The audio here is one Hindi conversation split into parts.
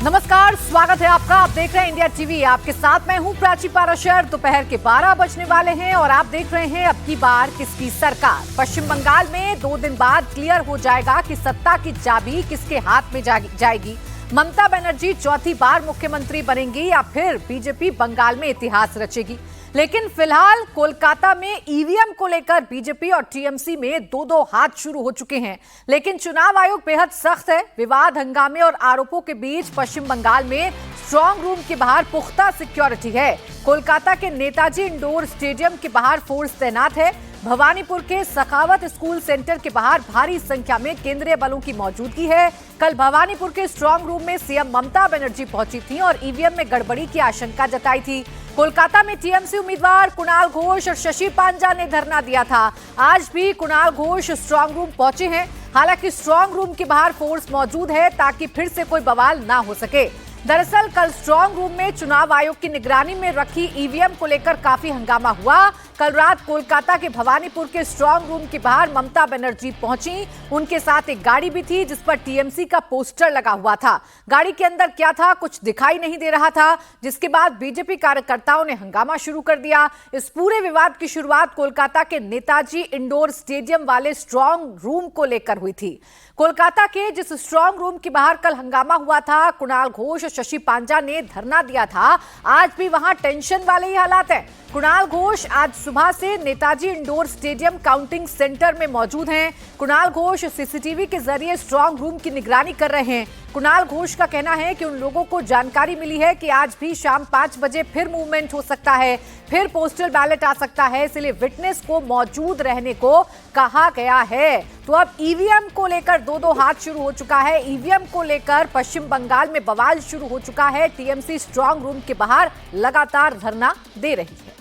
नमस्कार, स्वागत है आपका। आप देख रहे हैं इंडिया टीवी। आपके साथ मैं हूं प्राची पाराशर। दोपहर के 12 बजने वाले हैं और आप देख रहे हैं अब की बार किसकी सरकार। पश्चिम बंगाल में 2 दिन बाद क्लियर हो जाएगा कि सत्ता की चाबी किसके हाथ में जाएगी। ममता बनर्जी चौथी बार मुख्यमंत्री बनेंगी या फिर बीजेपी बंगाल में इतिहास रचेगी। लेकिन फिलहाल कोलकाता में ईवीएम को लेकर बीजेपी और टीएमसी में दो हाथ शुरू हो चुके हैं। लेकिन चुनाव आयोग बेहद सख्त है। विवाद, हंगामे और आरोपों के बीच पश्चिम बंगाल में स्ट्रांग रूम के बाहर पुख्ता सिक्योरिटी है। कोलकाता के नेताजी इंडोर स्टेडियम के बाहर फोर्स तैनात है। भवानीपुर के सखावत स्कूल सेंटर के बाहर भारी संख्या में केंद्रीय बलों की मौजूदगी है। कल भवानीपुर के स्ट्रांग रूम में सीएम ममता बनर्जी पहुंची थी और ईवीएम में गड़बड़ी की आशंका जताई थी। कोलकाता में टीएमसी उम्मीदवार कुणाल घोष और शशि पांजा ने धरना दिया था। आज भी कुणाल घोष स्ट्रांग रूम पहुंचे हैं। हालांकि स्ट्रांग रूम के बाहर फोर्स मौजूद है ताकि फिर से कोई बवाल ना हो सके। दरअसल कल स्ट्रांग रूम में चुनाव आयोग की निगरानी में रखी ईवीएम को लेकर काफी हंगामा हुआ। कल रात कोलकाता के भवानीपुर के स्ट्रांग रूम के बाहर ममता बनर्जी पहुंची। उनके साथ एक गाड़ी भी थी जिस पर टीएमसी का पोस्टर लगा हुआ था। गाड़ी के अंदर क्या था कुछ दिखाई नहीं दे रहा था, जिसके बाद बीजेपी कार्यकर्ताओं ने हंगामा शुरू कर दिया। इस पूरे विवाद की शुरुआत कोलकाता के नेताजी इंडोर स्टेडियम वाले स्ट्रांग रूम को लेकर हुई थी। कोलकाता के जिस स्ट्रांग रूम के बाहर कल हंगामा हुआ था, कुणाल घोष और शशि पांजा ने धरना दिया था, आज भी वहां टेंशन वाले ही हालात हैं। कुणाल घोष आज सुबह से Netaji indoor stadium counting centre में मौजूद हैं। कुणाल घोष सीसीटीवी के जरिए स्ट्रांग रूम की निगरानी कर रहे हैं। कुणाल घोष का कहना है कि उन लोगों को जानकारी मिली है कि आज भी शाम 5 बजे फिर मूवमेंट हो सकता है, फिर पोस्टल बैलेट आ सकता है, इसलिए विटनेस को मौजूद रहने को कहा गया है। तो अब ईवीएम को लेकर दो हाथ शुरू हो चुका है। ईवीएम को लेकर पश्चिम बंगाल में बवाल शुरू हो चुका है। टीएमसी स्ट्रांग रूम के बाहर लगातार धरना दे रही है।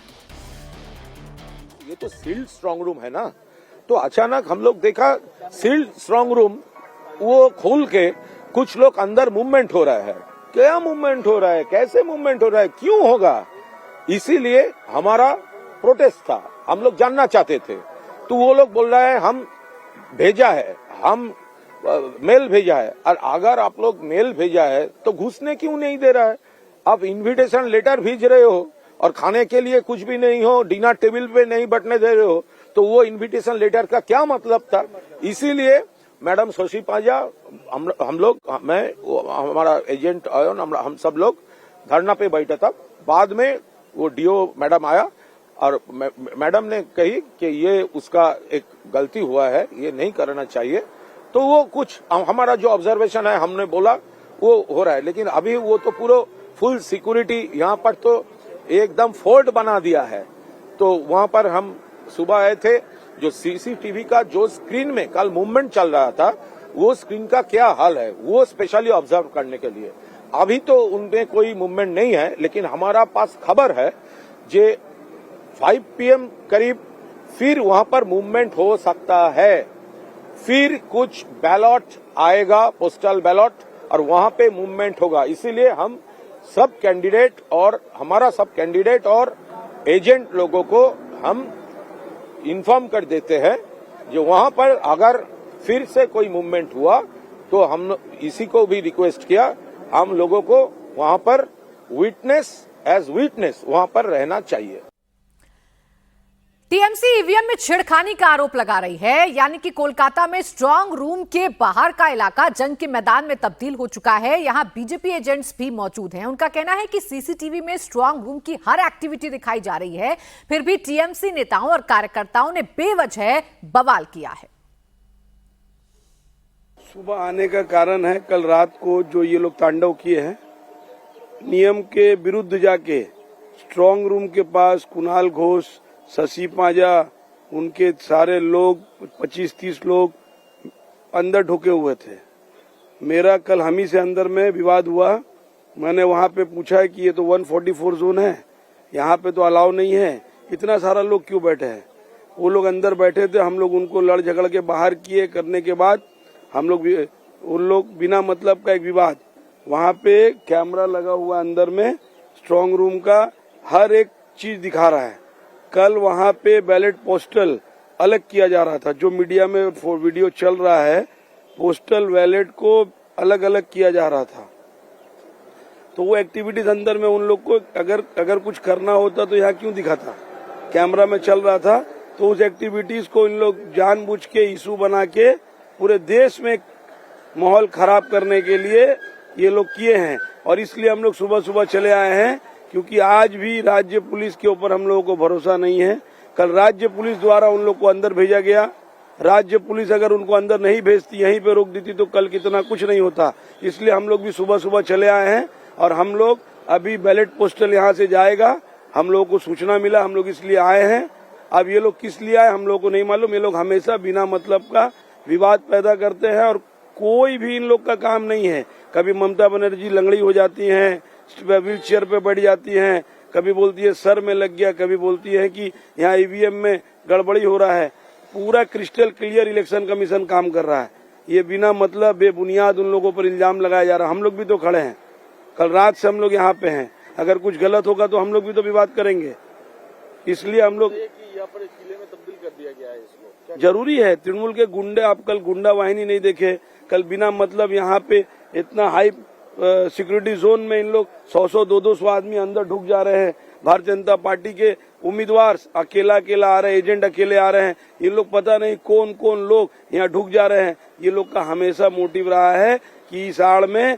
ये तो सील्ड स्ट्रांग रूम है ना, तो अचानक हम लोग देखा सील्ड स्ट्रांग रूम वो खोल के कुछ लोग अंदर मूवमेंट हो रहा है। क्या मूवमेंट हो रहा है, कैसे मूवमेंट हो रहा है, क्यों होगा, इसीलिए हमारा प्रोटेस्ट था। हम लोग जानना चाहते थे। तो वो लोग बोल रहे हैं हम भेजा है, हम मेल भेजा है। और अगर आप लोग मेल भेजा है तो घुसने क्यों नहीं दे रहा है? आप इन्विटेशन लेटर भेज रहे हो और खाने के लिए कुछ भी नहीं हो, डिनर टेबल पे नहीं बैठने दे रहे हो, तो वो इन्विटेशन लेटर का क्या मतलब था? इसीलिए मैडम शशि पांजा, हम लोग, मैं, हमारा एजेंट आया, हम सब लोग धरना पे बैठा था। बाद में वो डीओ मैडम आया और मैडम ने कही कि ये उसका एक गलती हुआ है, ये नहीं करना चाहिए। तो वो कुछ हमारा जो ऑब्जर्वेशन है हमने बोला वो हो रहा है। लेकिन अभी वो तो पूरा फुल सिक्योरिटी यहाँ पर तो एकदम फोर्ट बना दिया है। तो वहां पर हम सुबह आए थे, जो सीसीटीवी का जो स्क्रीन में कल मूवमेंट चल रहा था वो स्क्रीन का क्या हाल है वो स्पेशली ऑब्जर्व करने के लिए। अभी तो उनमें कोई मूवमेंट नहीं है, लेकिन हमारा पास खबर है जे 5 PM करीब फिर वहां पर मूवमेंट हो सकता है। फिर कुछ बैलट आएगा, पोस्टल बैलट, और वहां पे मूवमेंट होगा। इसीलिए हम सब कैंडिडेट और हमारा सब कैंडिडेट और एजेंट लोगों को हम इन्फॉर्म कर देते हैं जो वहां पर अगर फिर से कोई मूवमेंट हुआ तो हम इसी को भी रिक्वेस्ट किया, हम लोगों को वहां पर एज विटनेस वहां पर रहना चाहिए। टीएमसी ईवीएम में छेड़खानी का आरोप लगा रही है, यानी कि कोलकाता में स्ट्रांग रूम के बाहर का इलाका जंग के मैदान में तब्दील हो चुका है। यहां बीजेपी एजेंट्स भी मौजूद हैं। उनका कहना है कि सीसीटीवी में स्ट्रांग रूम की हर एक्टिविटी दिखाई जा रही है, फिर भी टीएमसी नेताओं और कार्यकर्ताओं ने बेवजह बवाल किया है। सुबह आने का कारण है कल रात को जो ये लोग तांडव किए हैं, नियम के विरुद्ध जाके स्ट्रांग रूम के पास कुणाल घोष, शशि पांजा, उनके सारे लोग 25-30 लोग अंदर ढुके हुए थे। मेरा कल हम ही से अंदर में विवाद हुआ। मैंने वहां पे पूछा कि ये तो 144 जोन है, यहाँ पे तो अलाउ नहीं है, इतना सारा लोग क्यों बैठे हैं? वो लोग अंदर बैठे थे, हम लोग उनको लड़ झगड़ के बाहर किए। करने के बाद हम लोग उन लोग बिना मतलब का एक विवाद, वहां पे कैमरा लगा हुआ अंदर में, स्ट्रांग रूम का हर एक चीज दिखा रहा है। कल वहां पे बैलेट पोस्टल अलग किया जा रहा था, जो मीडिया में वीडियो चल रहा है, पोस्टल बैलेट को अलग अलग किया जा रहा था। तो वो एक्टिविटीज अंदर में उन लोग को अगर कुछ करना होता तो यहाँ क्यों दिखाता? कैमरा में चल रहा था, तो उस एक्टिविटीज को इन लोग जानबूझ के इशू बना के पूरे देश में माहौल खराब करने के लिए ये लोग किए हैं। और इसलिए हम लोग सुबह सुबह चले आए हैं, क्योंकि आज भी राज्य पुलिस के ऊपर हम लोगों को भरोसा नहीं है। कल राज्य पुलिस द्वारा उन लोग को अंदर भेजा गया। राज्य पुलिस अगर उनको अंदर नहीं भेजती, यहीं पे रोक देती, तो कल कितना कुछ नहीं होता। इसलिए हम लोग भी सुबह सुबह चले आए हैं और हम लोग अभी बैलेट पोस्टल यहाँ से जाएगा। हम लोगों को सूचना मिला, हम लोग इसलिए आए हैं। अब ये लोग किस लिए आए हम लोगों को नहीं मालूम। ये लोग हमेशा बिना मतलब का विवाद पैदा करते हैं और कोई भी इन लोग का काम नहीं है। कभी ममता बनर्जी लंगड़ी हो जाती हैं, व्हील चेयर पे बैठ जाती हैं, कभी बोलती है सर में लग गया, कभी बोलती है कि यहाँ ईवीएम में गड़बड़ी हो रहा है। पूरा क्रिस्टल क्लियर इलेक्शन कमीशन काम कर रहा है। ये बिना मतलब बेबुनियाद उन लोगों पर इल्जाम लगाया जा रहा है। हम लोग भी तो खड़े हैं, कल रात से हम लोग यहाँ पे हैं। अगर कुछ गलत होगा तो हम लोग भी तो विवाद करेंगे। इसलिए हम लोग यहाँ पर किले में तब्दील कर दिया गया है इसको। जरूरी है। तृणमूल के गुंडे, आप कल गुंडा वाहिनी नहीं देखे? कल बिना मतलब यहाँ पे इतना हाई सिक्योरिटी जोन में इन लोग 100-100, 200 आदमी अंदर ढुक जा रहे हैं। भारतीय जनता पार्टी के उम्मीदवार अकेला आ रहे हैं, एजेंट अकेले आ रहे हैं। ये लोग पता नहीं कौन कौन लोग यहाँ ढुक जा रहे हैं। ये लोग का हमेशा मोटिव रहा है कि इस आड़ में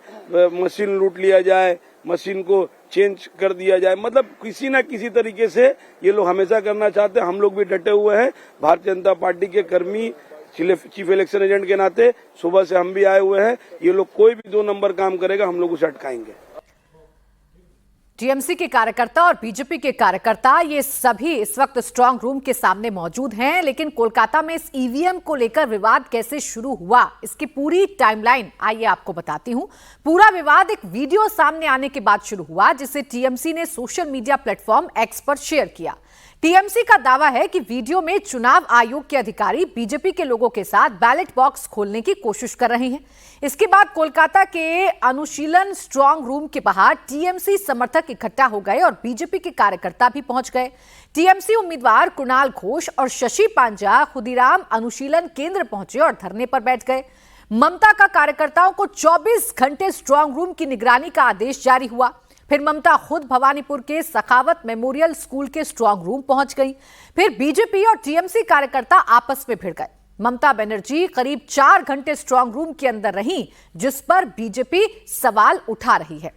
मशीन लूट लिया जाए, मशीन को चेंज कर दिया जाए। मतलब किसी न किसी तरीके से ये लोग हमेशा करना चाहते हैं। हम लोग भी डटे हुए हैं। भारतीय जनता पार्टी के कर्मी, चीफ इलेक्शन एजेंट के नाते सुबह से हम भी आए हुए हैं। ये लोग कोई भी 2 नंबर काम करेगा, हम लोग उसे अटकाएंगे। टीएमसी के कार्यकर्ता और बीजेपी के कार्यकर्ता ये सभी इस वक्त स्ट्रांग रूम के सामने मौजूद हैं। लेकिन कोलकाता में इस ईवीएम को लेकर विवाद कैसे शुरू हुआ, इसकी पूरी टाइमलाइन आइए आपको बताती हूं। पूरा विवाद एक वीडियो सामने आने के बाद शुरू हुआ, जिसे टीएमसी ने सोशल मीडिया प्लेटफॉर्म एक्स पर शेयर किया। टीएमसी का दावा है कि वीडियो में चुनाव आयोग के अधिकारी बीजेपी के लोगों के साथ बैलेट बॉक्स खोलने की कोशिश कर रहे हैं। इसके बाद कोलकाता के अनुशीलन स्ट्रांग रूम के बाहर टीएमसी समर्थक इकट्ठा हो गए और बीजेपी के कार्यकर्ता भी पहुंच गए। टीएमसी उम्मीदवार कुणाल घोष और शशि पांजा खुदीराम अनुशीलन केंद्र पहुंचे और धरने पर बैठ गए। ममता का कार्यकर्ताओं को 24 घंटे स्ट्रांग रूम की निगरानी का आदेश जारी हुआ। फिर ममता खुद भवानीपुर के सखावत मेमोरियल स्कूल के स्ट्रांग रूम पहुंच गई। फिर बीजेपी और टीएमसी कार्यकर्ता आपस में भिड़ गए। ममता बनर्जी करीब 4 घंटे स्ट्रांग रूम के अंदर रहीं, जिस पर बीजेपी सवाल उठा रही है।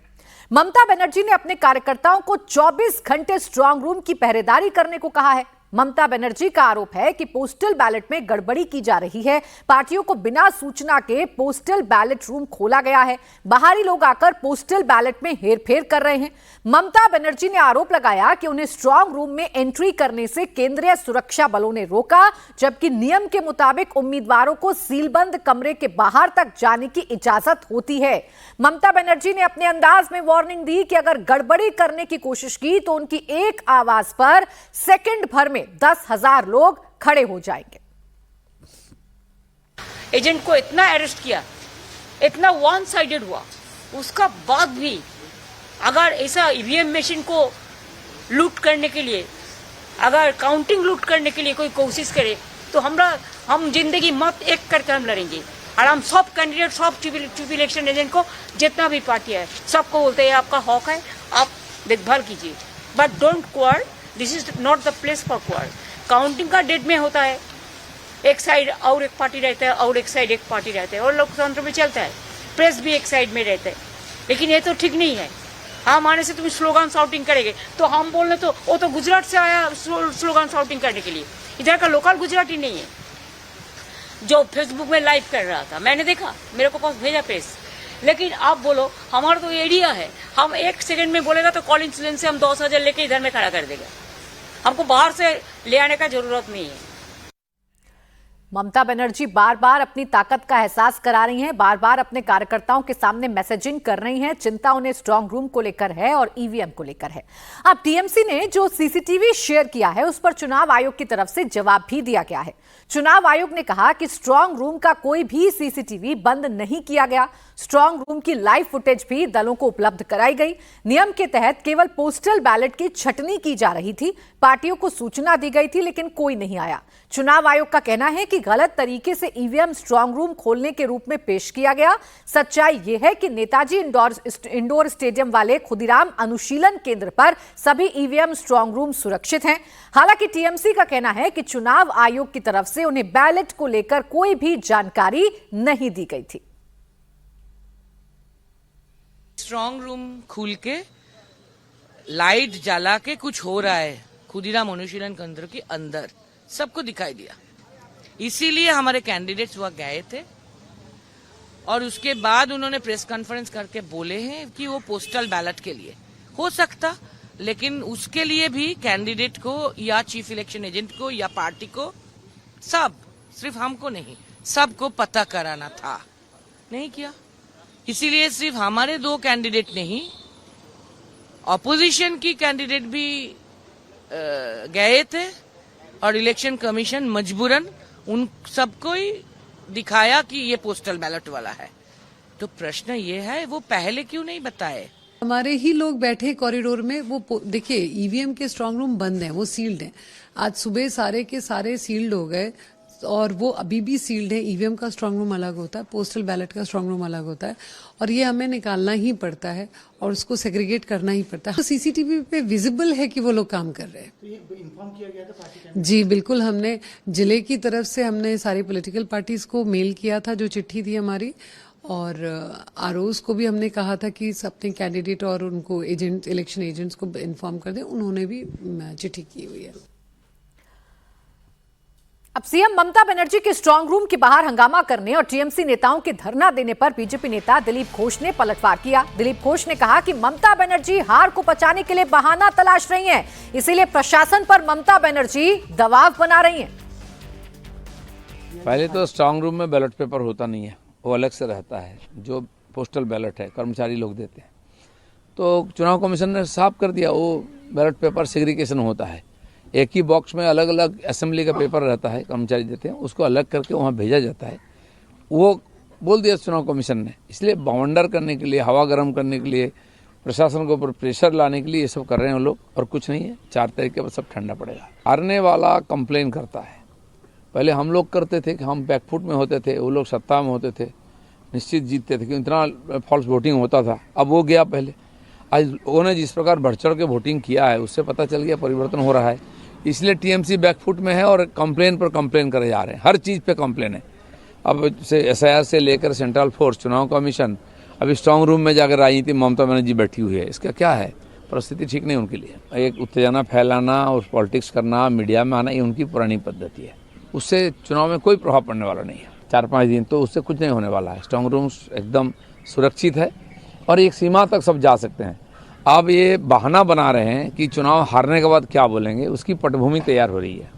ममता बनर्जी ने अपने कार्यकर्ताओं को 24 घंटे स्ट्रांग रूम की पहरेदारी करने को कहा है। ममता बनर्जी का आरोप है कि पोस्टल बैलेट में गड़बड़ी की जा रही है। पार्टियों को बिना सूचना के पोस्टल बैलेट रूम खोला गया है। बाहरी लोग आकर पोस्टल बैलेट में हेरफेर कर रहे हैं। ममता बनर्जी ने आरोप लगाया कि उन्हें स्ट्रांग रूम में एंट्री करने से केंद्रीय सुरक्षा बलों ने रोका, जबकि नियम के मुताबिक उम्मीदवारों को सीलबंद कमरे के बाहर तक जाने की इजाजत होती है। ममता बनर्जी ने अपने अंदाज में वार्निंग दी कि अगर गड़बड़ी करने की कोशिश की तो उनकी एक आवाज पर सेकंड भर में 10,000 लोग खड़े हो जाएंगे। एजेंट को इतना अरेस्ट किया, इतना वन साइडेड हुआ, उसका बाद भी अगर ऐसा ईवीएम मशीन को लूट करने के लिए, अगर काउंटिंग लूट करने के लिए कोई कोशिश करे तो हम जिंदगी मत एक करके हम लड़ेंगे। और हम सब कैंडिडेट, सब चीफ इलेक्शन एजेंट को, जितना भी पार्टी है, सबको बोलते हैं आपका हक है, आप देखभाल कीजिए, but don't quarrel. This is not the place for quarrel. Counting का डेट में होता है, एक साइड और एक पार्टी रहता है और एक साइड एक पार्टी रहता है, और लोकतंत्र में चलता है। प्रेस भी एक साइड में रहता है, लेकिन ये तो ठीक नहीं है। हम आने से तुम स्लोगन शाउटिंग करेंगे तो हम बोलने तो वो तो गुजरात से आया स्लोगन शाउटिंग करने के लिए, इधर का लोकल गुजराती नहीं है जो फेसबुक में लाइव कर रहा था। मैंने देखा, मेरे को पास भेजा प्रेस। लेकिन आप बोलो हमारा तो एरिया है, हम 1 सेकंड में बोलेगा तो कॉल इंसिडेंट से हम 10,000 लेके इधर में खड़ा कर देगा। हमको बाहर से ले आने का जरूरत नहीं है। ममता बनर्जी बार बार अपनी ताकत का एहसास करा रही हैं, बार बार अपने कार्यकर्ताओं के सामने मैसेजिंग कर रही हैं। चिंता उन्हें स्ट्रांग रूम को लेकर है और ईवीएम को लेकर है। अब टीएमसी ने जो सीसीटीवी शेयर किया है उस पर चुनाव आयोग की तरफ से जवाब भी दिया गया है। चुनाव आयोग ने कहा कि स्ट्रांग रूम का कोई भी सीसीटीवी बंद नहीं किया गया। स्ट्रांग रूम की लाइव फुटेज भी दलों को उपलब्ध कराई गई। नियम के तहत केवल पोस्टल बैलेट की छटनी की जा रही थी। पार्टियों को सूचना दी गई थी, लेकिन कोई नहीं आया। चुनाव आयोग का कहना है कि गलत तरीके से ईवीएम स्ट्रांग रूम खोलने के रूप में पेश किया गया। सच्चाई यह है कि नेताजी इंडोर स्टेडियम वाले खुदीराम अनुशीलन केंद्र पर सभी ईवीएम स्ट्रांग रूम सुरक्षित हैं। हालांकि टीएमसी का कहना है कि चुनाव आयोग की तरफ से उन्हें बैलेट को लेकर कोई भी जानकारी नहीं दी गई थी। स्ट्रांग रूम खुल के लाइट जला के कुछ हो रहा है खुदीराम अनुशीलन केंद्र के अंदर, सबको दिखाई दिया। इसीलिए हमारे कैंडिडेट्स वहां गए थे और उसके बाद उन्होंने प्रेस कॉन्फ्रेंस करके बोले हैं कि वो पोस्टल बैलेट के लिए हो सकता, लेकिन उसके लिए भी कैंडिडेट को या चीफ इलेक्शन एजेंट को या पार्टी को, सब, सिर्फ हमको नहीं, सबको पता कराना था, नहीं किया। इसीलिए सिर्फ हमारे 2 कैंडिडेट नहीं, ऑपोजिशन की कैंडिडेट भी गए थे और इलेक्शन कमीशन मजबूरन उन सबको ही दिखाया कि ये पोस्टल बैलेट वाला है। तो प्रश्न ये है, वो पहले क्यों नहीं बताए? हमारे ही लोग बैठे कॉरिडोर में। वो देखिए, ईवीएम के स्ट्रांग रूम बंद हैं, वो सील्ड हैं। आज सुबह सारे के सारे सील्ड हो गए और वो अभी भी सील्ड है। ईवीएम का स्ट्रांग रूम अलग होता है, पोस्टल बैलेट का स्ट्रांग रूम अलग होता है और ये हमें निकालना ही पड़ता है और उसको सेग्रीगेट करना ही पड़ता है। तो सीसीटीवी पे विजिबल है कि वो लोग काम कर रहे हैं। तो ये इन्फॉर्म किया गया था पार्टी? जी बिल्कुल, हमने जिले की तरफ से हमने सारी पॉलिटिकल पार्टीज को मेल किया था, जो चिट्ठी थी हमारी, और आरओज को भी हमने कहा था कि अपने कैंडिडेट और उनको एजेंट, इलेक्शन एजेंट्स को इन्फॉर्म कर दें। उन्होंने भी चिट्ठी की हुई है। अब सीएम ममता बनर्जी के स्ट्रांग रूम के बाहर हंगामा करने और टीएमसी नेताओं के धरना देने पर बीजेपी नेता दिलीप घोष ने पलटवार किया। दिलीप घोष ने कहा कि ममता बनर्जी हार को बचाने के लिए बहाना तलाश रही हैं, इसीलिए प्रशासन पर ममता बनर्जी दबाव बना रही हैं। पहले तो स्ट्रांग रूम में बैलेट पेपर होता नहीं है, वो अलग से रहता है। जो पोस्टल बैलेट है कर्मचारी लोग देते हैं, तो चुनाव कमीशन ने साफ कर दिया, वो बैलेट पेपर सेग्रीगेशन होता है। एक ही बॉक्स में अलग अलग असेंबली का पेपर रहता है, कर्मचारी देते हैं, उसको अलग करके वहाँ भेजा जाता है। वो बोल दिया चुनाव कमीशन ने। इसलिए बाउंडर करने के लिए, हवा गर्म करने के लिए, प्रशासन के ऊपर प्रेशर लाने के लिए ये सब कर रहे हैं वो लोग, और कुछ नहीं है। 4 तारीख के बाद सब ठंडा पड़ेगा। हारने वाला कंप्लेन करता है। पहले हम लोग करते थे कि हम बैकफुट में होते थे, वो लोग सत्ता में होते थे, निश्चित जीतते थे, क्योंकि इतना फॉल्स वोटिंग होता था। अब वो गया पहले। आज उन्होंने जिस प्रकार बढ़ चढ़ के वोटिंग किया है, उससे पता चल गया परिवर्तन हो रहा है। इसलिए टीएमसी बैकफुट में है और कंप्लेन पर कंप्लेन करे जा रहे हैं। हर चीज़ पे कंप्लेन है। अब से एसआईआर से लेकर सेंट्रल फोर्स, चुनाव कमीशन, अभी स्ट्रांग रूम में जाकर राजनीति ममता बनर्जी बैठी हुई है। इसका क्या है? परिस्थिति ठीक नहीं उनके लिए। एक उत्तेजना फैलाना और पॉलिटिक्स करना, मीडिया में आना, ये उनकी पुरानी पद्धति है। उससे चुनाव में कोई प्रभाव पड़ने वाला नहीं है। 4-5 दिन तो उससे कुछ नहीं होने वाला है। स्ट्रांग रूम एकदम सुरक्षित है और एक सीमा तक सब जा सकते हैं। अब ये बहाना बना रहे हैं कि चुनाव हारने के बाद क्या बोलेंगे, उसकी पटभूमि तैयार हो रही है।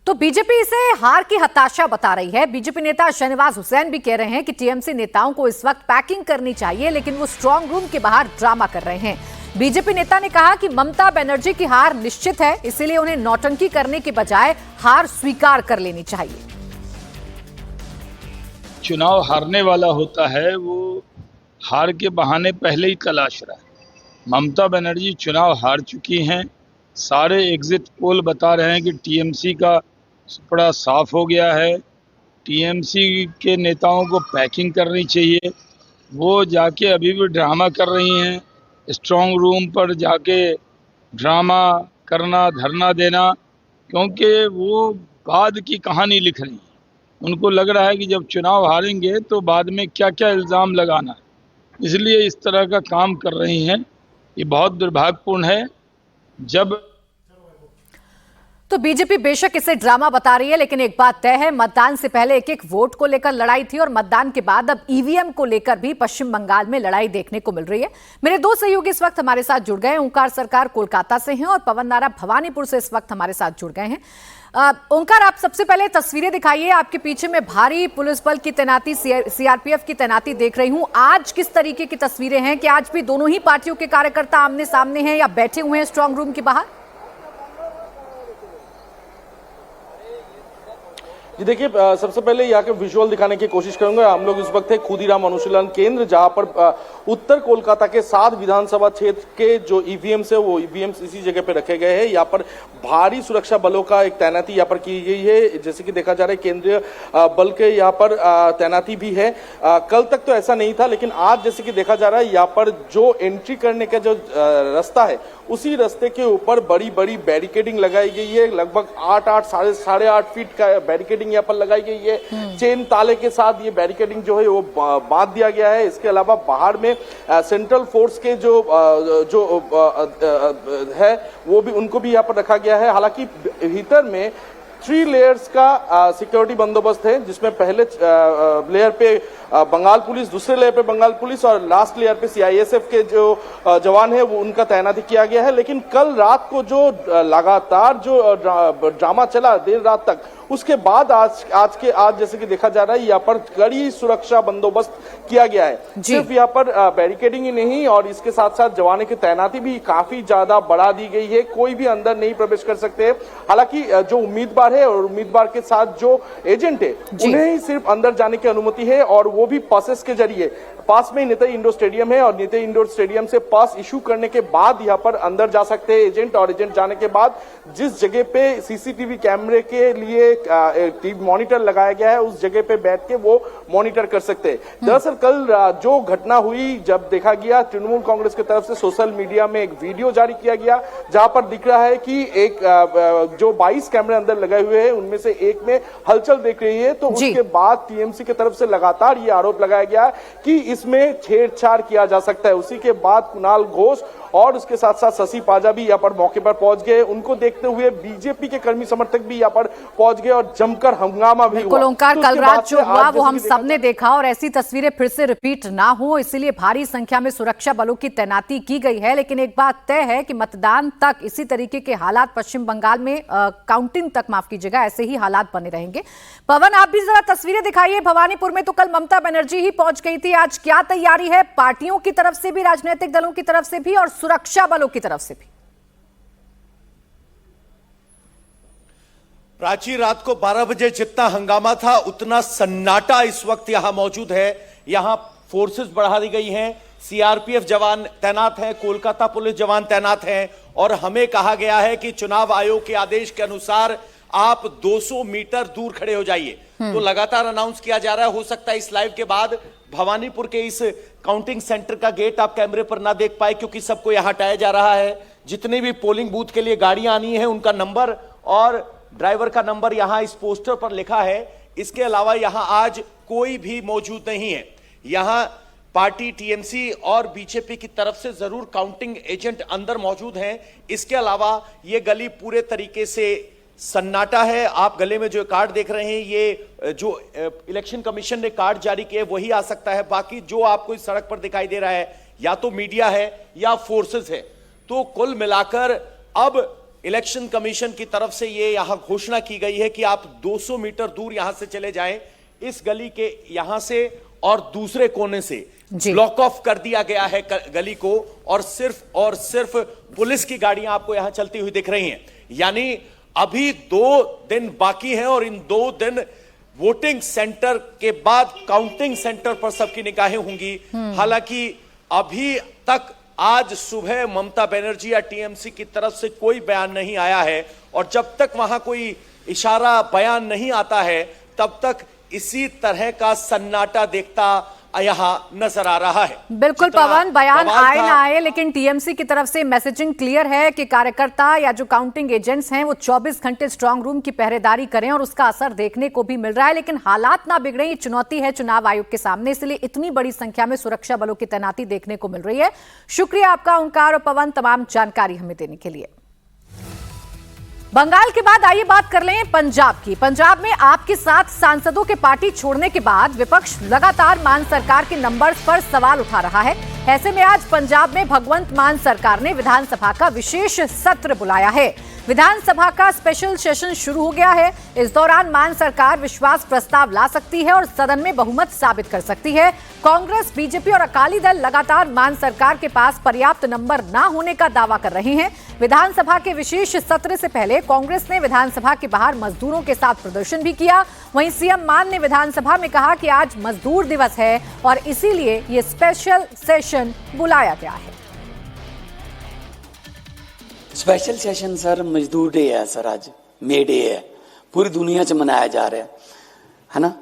तो बीजेपी इसे हार की हताशा बता रही है। बीजेपी नेता शहनवाज हुसैन भी कह रहे हैं कि टीएमसी नेताओं को इस वक्त पैकिंग करनी चाहिए, लेकिन वो स्ट्रांग रूम के बाहर ड्रामा कर रहे हैं। बीजेपी नेता ने कहा कि ममता बनर्जी की हार निश्चित है, इसीलिए उन्हें नौटंकी करने के बजाय हार स्वीकार कर लेनी चाहिए। चुनाव हारने वाला होता है, वो हार के बहाने पहले ही तलाश रहा है। ममता बनर्जी चुनाव हार चुकी हैं। सारे एग्जिट पोल बता रहे हैं कि टीएमसी का सुपड़ा साफ हो गया है। टीएमसी के नेताओं को पैकिंग करनी चाहिए। वो जाके अभी भी ड्रामा कर रही हैं। स्ट्रांग रूम पर जाके ड्रामा करना, धरना देना, क्योंकि वो बाद की कहानी लिख रही हैं। उनको लग रहा है कि जब चुनाव हारेंगे तो बाद में क्या क्या इल्ज़ाम लगाना, इसलिए इस तरह का काम कर रही हैं। ये बहुत दुर्भाग्यपूर्ण है। जब तो बीजेपी बेशक इसे ड्रामा बता रही है, लेकिन एक बात तय है, मतदान से पहले एक एक वोट को लेकर लड़ाई थी और मतदान के बाद अब ईवीएम को लेकर भी पश्चिम बंगाल में लड़ाई देखने को मिल रही है। मेरे 2 सहयोगी इस वक्त हमारे साथ जुड़ गए। ओंकार सरकार कोलकाता से हैं और पवन नारा भवानीपुर से इस वक्त हमारे साथ जुड़ गए हैं। ओंकार, आप सबसे पहले तस्वीरें दिखाइए। आपके पीछे में भारी पुलिस बल की तैनाती, सीआरपीएफ की तैनाती देख रही हूं। आज किस तरीके की तस्वीरें हैं? कि आज भी दोनों ही पार्टियों के कार्यकर्ता आमने सामने हैं या बैठे हुए हैं स्ट्रांग रूम के बाहर? जी देखिए, सबसे पहले यहाँ के विजुअल दिखाने की कोशिश करूंगा। हम लोग इस वक्त है खुदीराम अनुशीलन केंद्र, जहां पर उत्तर कोलकाता के 7 विधानसभा क्षेत्र के जो ईवीएम्स है वो ईवीएम्स इसी जगह पे रखे गए हैं। यहाँ पर भारी सुरक्षा बलों का एक तैनाती यहाँ पर की गई है। जैसे कि देखा जा रहा है केंद्रीय बल के यहाँ पर तैनाती भी है। कल तक तो ऐसा नहीं था, लेकिन आज जैसे कि देखा जा रहा है यहाँ पर जो एंट्री करने का जो रास्ता है उसी रास्ते के ऊपर बड़ी बड़ी बैरिकेडिंग लगाई गई है। लगभग 8 फीट का बैरिकेडिंग यहाँ पर लगाई गई है। चेन ताले के साथ ये बैरिकेडिंग जो है वो बांध दिया गया है। इसके अलावा बाहर में सेंट्रल फोर्स के जो है वो भी उनको भी यहाँ पर रखा गया है। हालांकि भीतर में 3 लेयर्स का सिक्योरिटी बंदोबस्त है, जिसमें पहले लेयर पे बंगाल पुलिस, दूसरे लेयर पे बंगाल पुलिस और लास्ट लेयर पे सीआईएसएफ के जो जवान है वो उनका तैनाती किया गया है। लेकिन कल रात को जो लगातार जो ड्रामा चला देर रात तक, उसके बाद आज जैसे कि देखा जा रहा है यहाँ पर कड़ी सुरक्षा बंदोबस्त किया गया है। सिर्फ यहाँ पर बैरिकेडिंग ही नहीं और इसके साथ साथ जवानों की तैनाती भी काफी ज्यादा बढ़ा दी गई है। कोई भी अंदर नहीं प्रवेश कर सकते। हालांकि जो उम्मीदवार है और उम्मीदवार के साथ जो एजेंट है उन्हें ही सिर्फ अंदर जाने की अनुमति है, और वो भी पासेस के जरिए। पास में नेताजी इंडोर स्टेडियम है और नेताजी इंडोर स्टेडियम से पास इशू करने के बाद यहाँ पर अंदर जा सकते हैं एजेंट, और एजेंट जाने के बाद जिस जगह पे सीसीटीवी कैमरे के लिए टीवी मॉनिटर लगाया गया है उस जगह पे बैठ के वो मॉनिटर कर सकते हैं। दरअसल कल जो घटना हुई, जब देखा गया तृणमूल कांग्रेस की तरफ से सोशल मीडिया में एक वीडियो जारी किया गया जहां पर दिख रहा है कि एक जो 22 कैमरे अंदर लगाए हुए हैं उनमें से एक में हलचल देख रही है। तो उसके बाद टीएमसी की तरफ से लगातार ये आरोप लगाया गया कि इसमें छेड़छाड़ किया जा सकता है। उसी के बाद कुणाल घोष और उसके साथ साथ शशि पाजा भी यहाँ पर मौके पर पहुंच गए। उनको देखते हुए बीजेपी के कर्मी समर्थक भी यहाँ पर पहुंच गए और जमकर हंगामा भी हुआ। ओंकार, कल रात जो हुआ वो हम सबने देखा और ऐसी तस्वीरें फिर से रिपीट ना हो इसलिए भारी संख्या में सुरक्षा बलों की तैनाती की गई है। लेकिन एक बात तय है कि मतदान तक इसी तरीके के हालात पश्चिम बंगाल में काउंटिंग तक, माफ कीजिएगा, ऐसे ही हालात बने रहेंगे। पवन, आप भी जरा तस्वीरें दिखाइए। भवानीपुर में तो कल ममता बनर्जी ही पहुंच गई थी। आज क्या तैयारी है पार्टियों की तरफ से भी, राजनीतिक दलों की तरफ से भी और सुरक्षा बलों की तरफ से भी? प्राची, रात को 12 बजे जितना हंगामा था उतना सन्नाटा इस वक्त यहां मौजूद है। यहां फोर्सेस बढ़ा दी गई हैं, सीआरपीएफ जवान तैनात हैं, कोलकाता पुलिस जवान तैनात हैं, और हमें कहा गया है कि चुनाव आयोग के आदेश के अनुसार आप 200 मीटर दूर खड़े हो जाइए। तो लगातार अनाउंस किया जा रहा है। हो सकता है इस लाइव के बाद भवानीपुर के इस काउंटिंग सेंटर का गेट आप कैमरे पर ना देख पाए, क्योंकि सबको यहां हटाया जा रहा है। जितने भी पोलिंग बूथ के लिए गाड़ियां आनी है उनका नंबर और ड्राइवर का नंबर यहां इस पोस्टर पर लिखा है। इसके अलावा यहां आज कोई भी मौजूद नहीं है। यहां पार्टी टीएमसी और बीजेपी की तरफ से जरूर काउंटिंग एजेंट अंदर मौजूद हैं। इसके अलावा यह गली पूरे तरीके से सन्नाटा है। आप गले में जो कार्ड देख रहे हैं, ये जो इलेक्शन कमीशन ने कार्ड जारी किए वही आ सकता है। बाकी जो आपको इस सड़क पर दिखाई दे रहा है या तो मीडिया है या फोर्सेस है। तो कुल मिलाकर अब इलेक्शन कमीशन की तरफ से ये यहां घोषणा की गई है कि आप 200 मीटर दूर यहां से चले जाएं। इस गली के यहां से और दूसरे कोने से ब्लॉक ऑफ कर दिया गया है गली को, और सिर्फ पुलिस की गाड़ियां आपको यहां चलती हुई दिख रही हैं। यानी अभी 2 दिन बाकी हैं और इन 2 दिन वोटिंग सेंटर के बाद काउंटिंग सेंटर पर सबकी निगाहें होंगी। हालांकि अभी तक आज सुबह ममता बनर्जी या टीएमसी की तरफ से कोई बयान नहीं आया है, और जब तक वहां कोई इशारा बयान नहीं आता है तब तक इसी तरह का सन्नाटा देखता यहां नजर आ रहा है। बिल्कुल पवन, बयान आए ना आए लेकिन टीएमसी की तरफ से मैसेजिंग क्लियर है कि कार्यकर्ता या जो काउंटिंग एजेंट्स हैं वो 24 घंटे स्ट्रांग रूम की पहरेदारी करें, और उसका असर देखने को भी मिल रहा है। लेकिन हालात ना बिगड़े, ये चुनौती है चुनाव आयोग के सामने, इसलिए इतनी बड़ी संख्या में सुरक्षा बलों की तैनाती देखने को मिल रही है। शुक्रिया आपका ओंकार और पवन तमाम जानकारी हमें देने के लिए। बंगाल के बाद आइए बात कर लें पंजाब की। पंजाब में आपके 7 सांसदों के पार्टी छोड़ने के बाद विपक्ष लगातार मान सरकार के नंबर्स पर सवाल उठा रहा है। ऐसे में आज पंजाब में भगवंत मान सरकार ने विधानसभा का विशेष सत्र बुलाया है। विधानसभा का स्पेशल सेशन शुरू हो गया है। इस दौरान मान सरकार विश्वास प्रस्ताव ला सकती है और सदन में बहुमत साबित कर सकती है। कांग्रेस, बीजेपी और अकाली दल लगातार मान सरकार के पास पर्याप्त नंबर ना होने का दावा कर रहे हैं, विधानसभा के विशेष सत्र से पहले कांग्रेस ने विधानसभा के बाहर मजदूरों के साथ प्रदर्शन भी किया। वहीं सीएम मान ने विधानसभा में कहा कि आज मजदूर दिवस है और इसीलिए ये स्पेशल सेशन बुलाया गया है। स्पेशल सेशन सर मजदूर डे है सर, आज मे डे है, पूरी दुनिया च मनाया जा रहा है ना,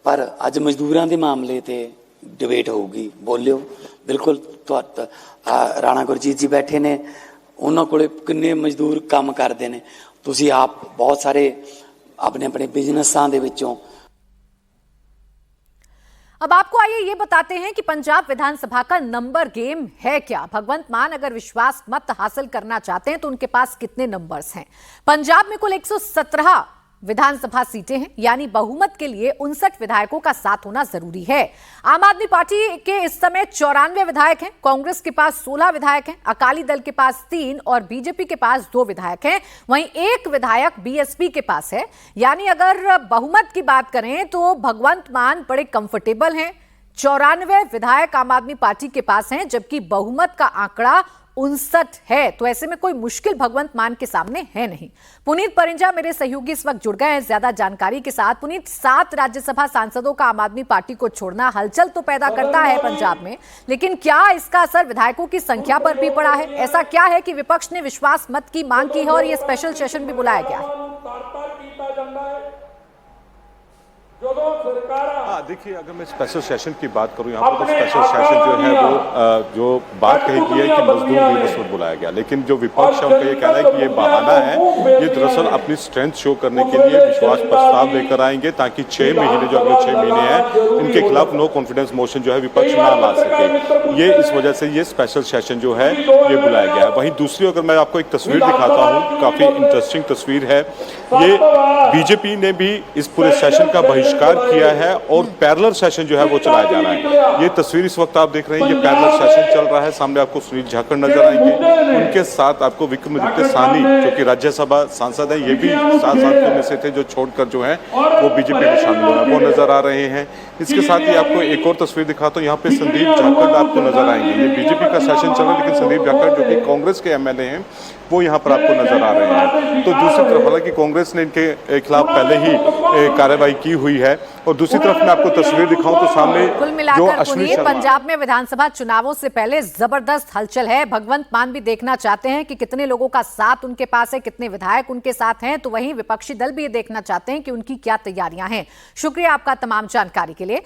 पर अज मजदूरों के मामले ते डिबेट होगी। बोलियो बिल्कुल। राणा गुरजीत जी बैठे ने, उन्होंने कोले किन्ने मजदूर काम करते हैं, तुसी आप बहुत सारे अपने अपने बिजनेसां दे विचों। अब आपको आइए ये बताते हैं कि पंजाब विधानसभा का नंबर गेम है क्या। भगवंत मान अगर विश्वास मत हासिल करना चाहते हैं तो उनके पास कितने नंबर्स हैं। पंजाब में कुल 117 विधानसभा सीटें हैं, यानी बहुमत के लिए 59 विधायकों का साथ होना जरूरी है। आम आदमी पार्टी के इस समय 94 विधायक हैं, कांग्रेस के पास 16 विधायक हैं, अकाली दल के पास 3 और बीजेपी के पास 2 विधायक हैं। वहीं 1 विधायक बीएसपी के पास है। यानी अगर बहुमत की बात करें तो भगवंत मान बड़े कंफर्टेबल हैं। 94 विधायक आम आदमी पार्टी के पास हैं, जबकि बहुमत का आंकड़ा 59 है। तो ऐसे में कोई मुश्किल भगवंत मान के सामने है नहीं। पुनीत परिंजा मेरे सहयोगी इस वक्त जुड़ गए हैं ज्यादा जानकारी के साथ। पुनीत, 7 राज्यसभा सांसदों का आम आदमी पार्टी को छोड़ना हलचल तो पैदा करता है पंजाब में, लेकिन क्या इसका असर विधायकों की संख्या पर भी पड़ा है? ऐसा क्या है कि विपक्ष ने विश्वास मत की मांग की है और यह स्पेशल सेशन भी बुलाया गया है? देखिए, अगर मैं स्पेशल सेशन की बात करूं, यहाँ पर तो स्पेशल सेशन जो है वो जो बात कही गई है कि मजदूर दिवस पर बुलाया गया, लेकिन जो विपक्ष है उनका ये कहना है कि ये बहाना है। ये दरअसल अपनी स्ट्रेंथ शो करने के लिए विश्वास प्रस्ताव लेकर आएंगे ताकि 6 महीने जो अगले 6 महीने हैं इनके खिलाफ नो कॉन्फिडेंस मोशन जो है विपक्ष ना ला सके। ये इस वजह से ये स्पेशल सेशन जो है ये बुलाया गया है। वहीं दूसरी अगर मैं आपको एक तस्वीर दिखाता हूँ, काफी इंटरेस्टिंग तस्वीर है। ये बीजेपी ने भी इस पूरे सेशन का बहिष्कार किया है और पैरेलल सेशन जो है वो चलाया जा रहा है। ये तस्वीर इस वक्त आप देख रहे हैं, ये पैरेलल सेशन चल रहा है। सामने आपको सुनील जाखड़ नजर आएंगे, उनके साथ आपको विक्रमादित्य साहनी जो कि राज्यसभा सांसद है, ये भी 7 सांसदों में से थे जो छोड़कर जो है वो बीजेपी में शामिल हुए, वो नजर आ रहे हैं। इसके साथ ही आपको एक और तस्वीर दिखाता हूँ, यहाँ पे संदीप जाखड़ आपको नजर आएंगे। ये बीजेपी का सेशन चल रहा है, लेकिन संदीप जाखड़ जो कि कांग्रेस के एमएलए हैं वो यहाँ पर आपको नजर आ रहे हैं। तो दूसरी तरफ हालांकि कांग्रेस ने इनके खिलाफ पहले ही कार्रवाई की हुई है। और दूसरी तरफ मैं आपको तस्वीर दिखाऊं तो सामने कुल मिलाकर पुनीत, पंजाब में विधानसभा चुनावों से पहले जबरदस्त हलचल है। भगवंत मान भी देखना चाहते हैं कि कितने लोगों का साथ उनके पास है, कितने विधायक उनके साथ हैं। तो वहीं विपक्षी दल भी ये देखना चाहते हैं कि उनकी क्या तैयारियां हैं। शुक्रिया आपका तमाम जानकारी के लिए।